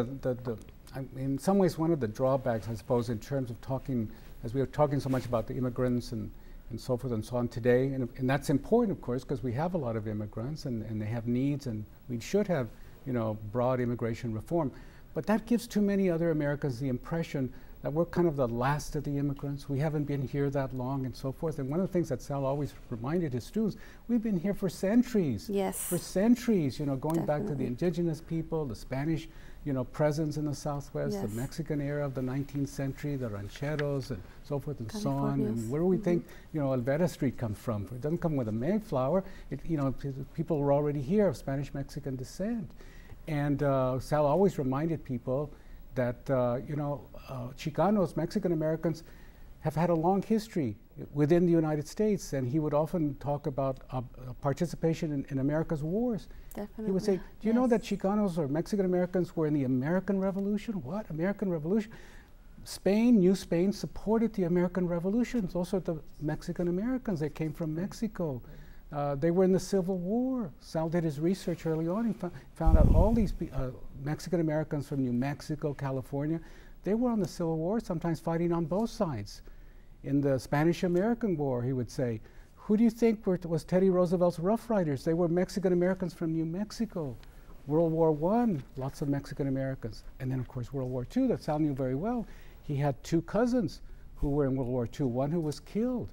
in some ways, one of the drawbacks, I suppose, in terms of talking, as we are talking so much about the immigrants and so forth and so on today, and that's important, of course, because we have a lot of immigrants and they have needs, and we should have, you know, broad immigration reform. But that gives too many other Americans the impression that we're kind of the last of the immigrants. We haven't been here that long and so forth. And one of the things that Sal always reminded his students, we've been here for centuries. Yes. For centuries, you know, going back to the indigenous people, the Spanish, you know, presence in the Southwest, the Mexican era of the 19th century, the rancheros and so forth and so on. And where do we think, you know, Alvera Street comes from? It doesn't come with a Mayflower. You know, people were already here of Spanish-Mexican descent. And Sal always reminded people that, you know, Chicanos, Mexican Americans, have had a long history within the United States, and he would often talk about participation in America's wars. Definitely. He would say, do you know that Chicanos or Mexican Americans were in the American Revolution? What? American Revolution? Spain, New Spain, supported the American Revolution. Those are the Mexican Americans. They came from Mexico. They were in the Civil War. Sal did his research early on. He found out all these Mexican Americans from New Mexico, California, they were on the Civil War, sometimes fighting on both sides. In the Spanish-American War, he would say, who do you think was Teddy Roosevelt's Rough Riders? They were Mexican Americans from New Mexico. World War I, lots of Mexican Americans. And then, of course, World War II, that Sal knew very well. He had two cousins who were in World War II, one who was killed.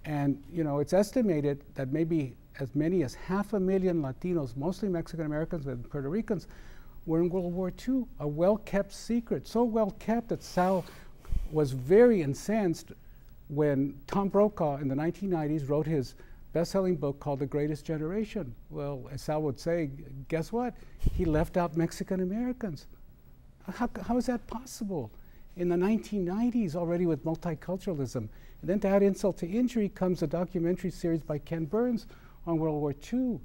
And, you know, it's estimated that maybe as many as 500,000 Latinos, mostly Mexican Americans and Puerto Ricans, were in World War II, a well-kept secret, so well-kept that Sal was very incensed when Tom Brokaw in the 1990s wrote his best-selling book called The Greatest Generation. Well, as Sal would say, guess what? He left out Mexican Americans. How is that possible? In the 1990s, already with multiculturalism. And then to add insult to injury comes a documentary series by Ken Burns on World War II,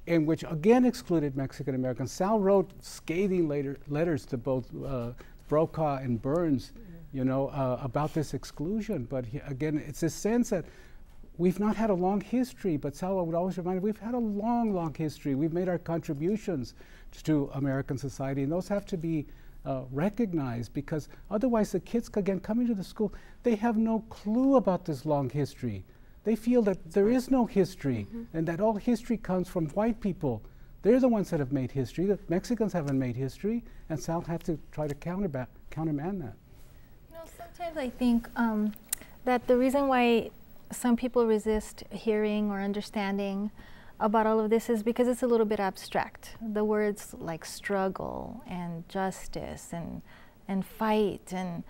in which again excluded Mexican Americans. Sal wrote scathing letters to both Brokaw and Burns, you know, about this exclusion. But again, it's a sense that we've not had a long history, but Sal would always remind us, we've had a long, long history. We've made our contributions to American society, and those have to be recognized, because otherwise the kids, again, coming to the school, they have no clue about this long history. They feel that there is no history, and that all history comes from white people. They're the ones that have made history. The Mexicans haven't made history, and Sal had to try to countermand that. You know, sometimes I think that the reason why some people resist hearing or understanding about all of this is because it's a little bit abstract. The words like struggle and justice and fight and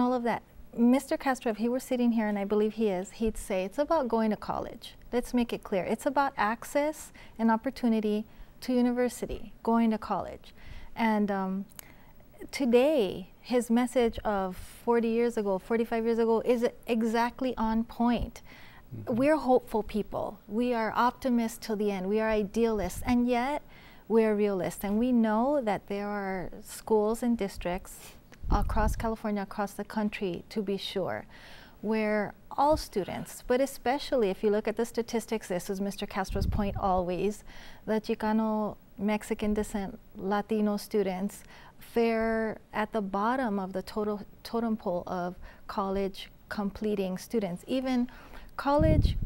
all of that. Mr. Castro, if he were sitting here, and I believe he is, he'd say it's about going to college. Let's make it clear. It's about access and opportunity to university, going to college. And today, his message of 40 years ago, 45 years ago is exactly on point. We're hopeful people. We are optimists till the end. We are idealists, and yet we're realists. And we know that there are schools and districts across California, across the country, to be sure, where all students, but especially if you look at the statistics, this is Mr. Castro's point always, the Chicano, Mexican descent, Latino students fare at the bottom of the totem pole of college completing students. Even college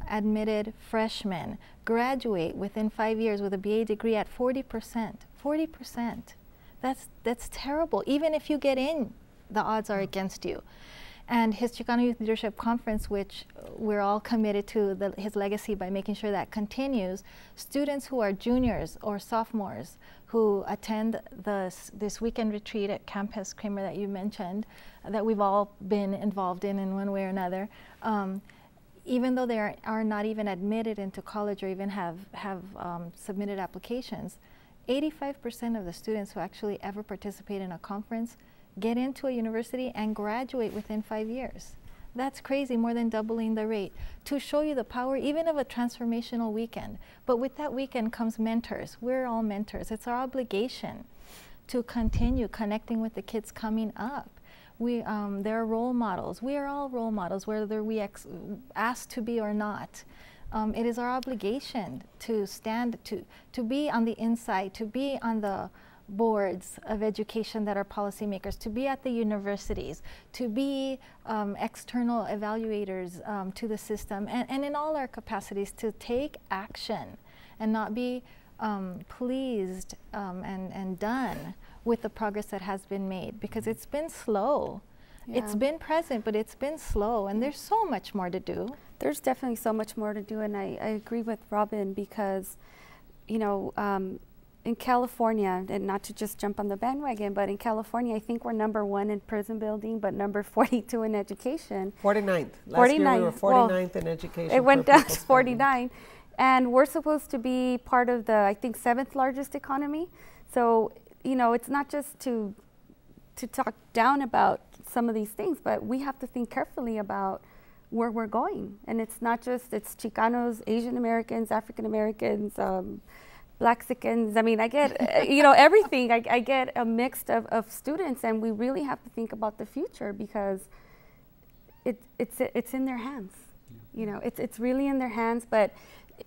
admitted freshmen graduate within 5 years with a BA degree at 40%. 40%. That's terrible. Even if you get in, the odds are against you. And his Chicano Youth Leadership Conference, which we're all committed to his legacy by making sure that continues, students who are juniors or sophomores who attend this weekend retreat at Campus Kramer that you mentioned, that we've all been involved in one way or another, even though they are not even admitted into college or even have submitted applications, 85% of the students who actually ever participate in a conference get into a university and graduate within 5 years. That's crazy, more than doubling the rate. To show you the power even of a transformational weekend. But with that weekend comes mentors. We're all mentors. It's our obligation to continue connecting with the kids coming up. There are role models. We are all role models, whether we ask to be or not. It is our obligation to stand, to be on the inside, to be on the boards of education that are policymakers, to be at the universities, to be external evaluators to the system, and in all our capacities to take action and not be pleased and done with the progress that has been made, because it's been slow. Yeah. It's been present, but it's been slow, and there's so much more to do. There's definitely so much more to do, and I agree with Robin, because, you know, in California, and not to just jump on the bandwagon, but in California, I think we're #1 in prison building, but number 42 in education. 49th. Last year we were 49th in education. It went down to 49. And we're supposed to be part of the, I think, 7th largest economy. So, you know, it's not just to talk down about some of these things, but we have to think carefully about where we're going. And it's not just, it's Chicanos, Asian Americans, African Americans, Blaxicans. I mean, I get, you know, everything. I get a mix of students, and we really have to think about the future, because it's in their hands. Yeah. You know, it's really in their hands. But,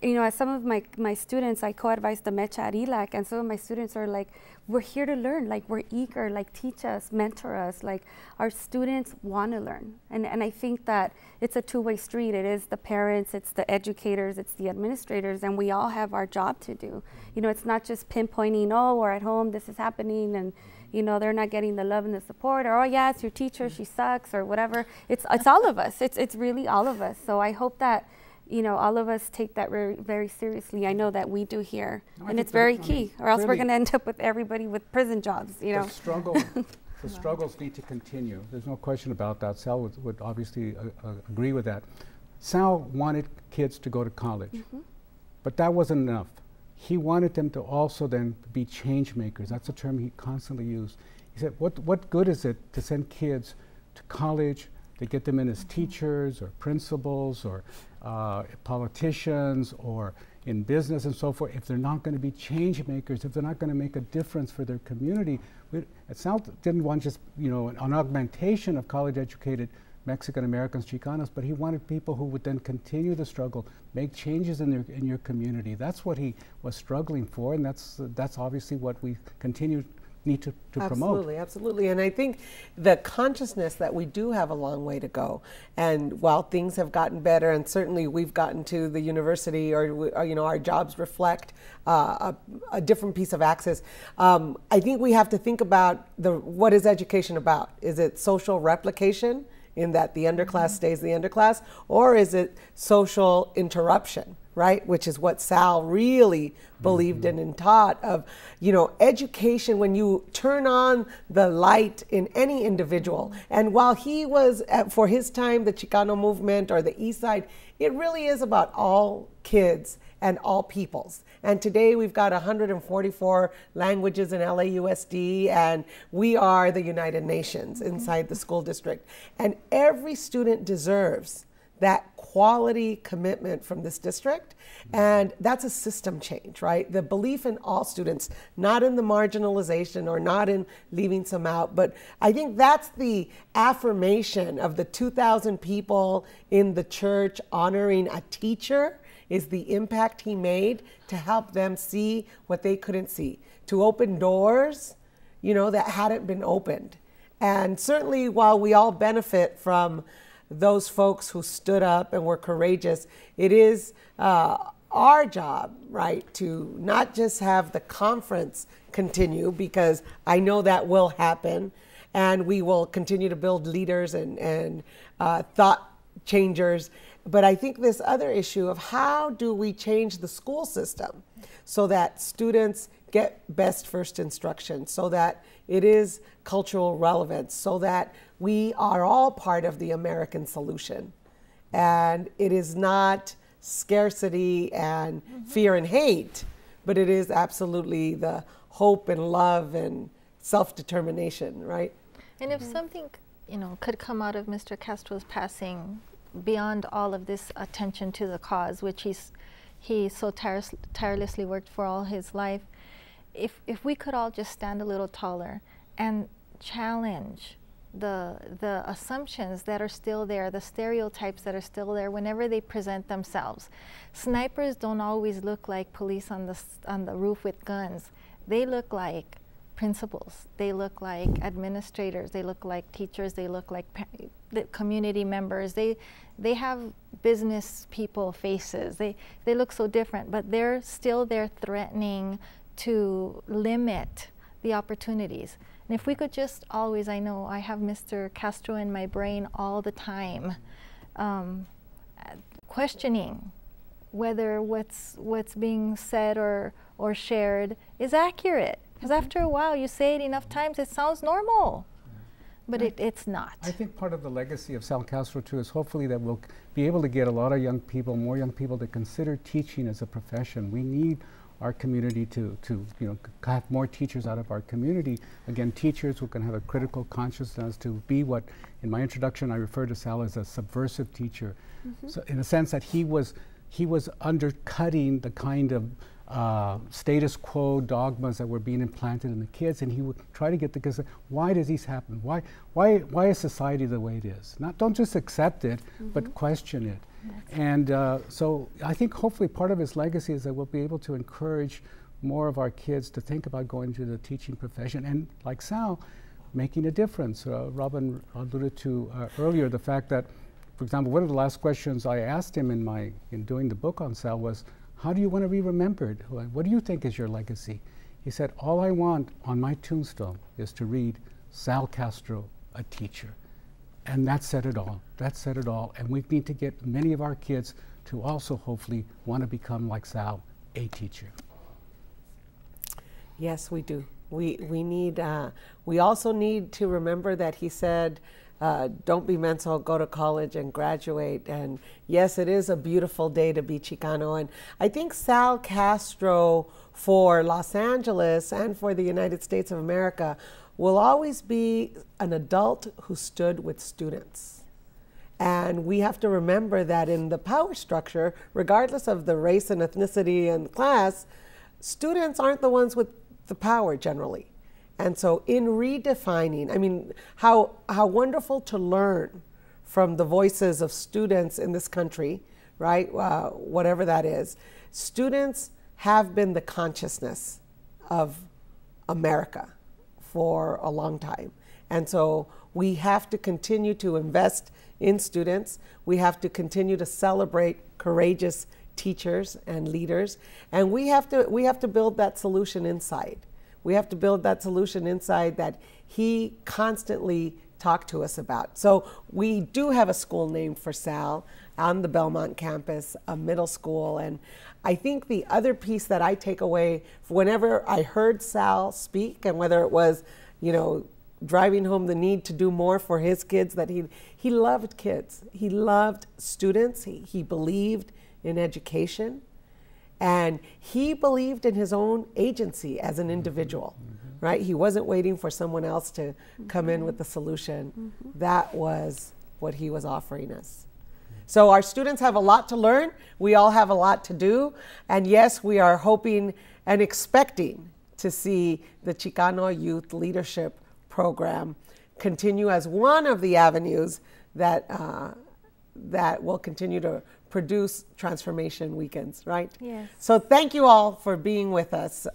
you know, as some of my students, I co-advise the Mecha at ELAC, and some of my students are like, we're here to learn, like, we're eager, like, teach us, mentor us, like, our students want to learn. And I think that it's a two-way street. It is the parents, it's the educators, it's the administrators, and we all have our job to do. You know, it's not just pinpointing, oh, we're at home, this is happening, and, you know, they're not getting the love and the support, or, oh, yeah, it's your teacher, she sucks, or whatever. It's all of us. It's really all of us. So I hope that, you know, all of us take that very, very seriously. I know that we do here, and it's very key, or else we're going to end up with everybody with prison jobs, you know. The struggles need to continue. There's no question about that. Sal would obviously agree with that. Sal wanted kids to go to college, but that wasn't enough. He wanted them to also then be change makers. That's a term he constantly used. He said, what good is it to send kids to college, to get them in as teachers or principals or politicians or in business and so forth, if they're not going to be change makers, if they're not going to make a difference for their community? Sal didn't want just, you know, an augmentation of college-educated Mexican Americans, Chicanos, but he wanted people who would then continue the struggle, make changes in your community. That's what he was struggling for, and that's obviously what we need to promote. Absolutely, absolutely. And I think the consciousness that we do have a long way to go. And while things have gotten better, and certainly we've gotten to the university, or you know, our jobs reflect a different piece of access, I think we have to think about what is education about? Is it social replication, in that the underclass stays the underclass, or is it social interruption, right? Which is what Sal really believed in and taught of, you know, education, when you turn on the light in any individual. And while he was, for his time, the Chicano movement or the East Side, it really is about all kids and all peoples. And today we've got 144 languages in LAUSD, and we are the United Nations inside the school district. And every student deserves that quality commitment from this district. And that's a system change, right? The belief in all students, not in the marginalization or not in leaving some out. But I think that's the affirmation of the 2,000 people in the church honoring a teacher, is the impact he made to help them see what they couldn't see, to open doors, you know, that hadn't been opened. And certainly while we all benefit from those folks who stood up and were courageous, it is our job, right, to not just have the conference continue, because I know that will happen, and we will continue to build leaders and thought changers. But I think this other issue of how do we change the school system so that students get best first instruction, so that it is cultural relevance, so that we are all part of the American solution. And it is not scarcity and fear and hate, but it is absolutely the hope and love and self-determination, right? And if something, you know, could come out of Mr. Castro's passing beyond all of this attention to the cause, which he so tirelessly worked for all his life, if we could all just stand a little taller and challenge the assumptions that are still there, the stereotypes that are still there whenever they present themselves. Snipers don't always look like police on the roof with guns. They look like principals, they look like administrators, they look like teachers, they look like community members, they have business people faces, they look so different, but they're still there threatening to limit the opportunities. And if we could just always, I know I have Mr. Castro in my brain all the time, questioning whether what's being said or shared is accurate. Because after a while, you say it enough times, it sounds normal. But it's not. I think part of the legacy of Sal Castro, too, is hopefully that we'll be able to get a lot of young people, more young people, to consider teaching as a profession. We need our community to you know, have more teachers out of our community. Again, teachers who can have a critical consciousness to be what, in my introduction, I refer to Sal as a subversive teacher. So in a sense that he was undercutting the kind of status quo dogmas that were being implanted in the kids, and he would try to get the kids, why does this happen? Why is society the way it is? Don't just accept it, but question it. And so I think hopefully part of his legacy is that we'll be able to encourage more of our kids to think about going to the teaching profession, and like Sal, making a difference. Robin alluded to earlier the fact that, for example, one of the last questions I asked him in doing the book on Sal was, how do you want to be remembered? What do you think is your legacy? He said, all I want on my tombstone is to read Sal Castro, a teacher. And that said it all. That said it all. And we need to get many of our kids to also hopefully want to become like Sal, a teacher. Yes, we do. We also need to remember that he said, don't be mental, go to college and graduate. And yes, it is a beautiful day to be Chicano. And I think Sal Castro for Los Angeles and for the United States of America will always be an adult who stood with students. And we have to remember that in the power structure, regardless of the race and ethnicity and class, students aren't the ones with the power generally. And so in redefining, I mean, how wonderful to learn from the voices of students in this country, right? Whatever that is. Students have been the consciousness of America for a long time. And so we have to continue to invest in students. We have to continue to celebrate courageous teachers and leaders. And we have to build that solution inside. We have to build that solution inside that he constantly talked to us about. So we do have a school named for Sal on the Belmont campus, a middle school. And I think the other piece that I take away whenever I heard Sal speak, and whether it was, you know, driving home the need to do more for his kids, that he loved kids. He loved students. He believed in education. And he believed in his own agency as an individual, right? He wasn't waiting for someone else to come in with the solution. That was what he was offering us. So our students have a lot to learn. We all have a lot to do. And yes, we are hoping and expecting to see the Chicano Youth Leadership Program continue as one of the avenues that, that will continue to produce transformation weekends, right? Yes. So thank you all for being with us.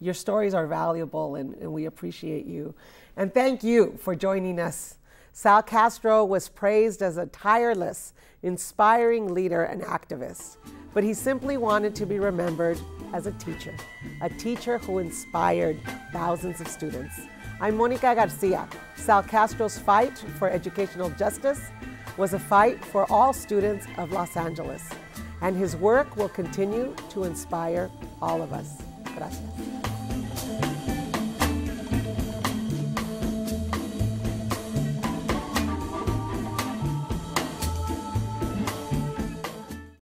Your stories are valuable and we appreciate you. And thank you for joining us. Sal Castro was praised as a tireless, inspiring leader and activist, but he simply wanted to be remembered as a teacher who inspired thousands of students. I'm Monica Garcia. Sal Castro's fight for educational justice was a fight for all students of Los Angeles, and his work will continue to inspire all of us. Gracias.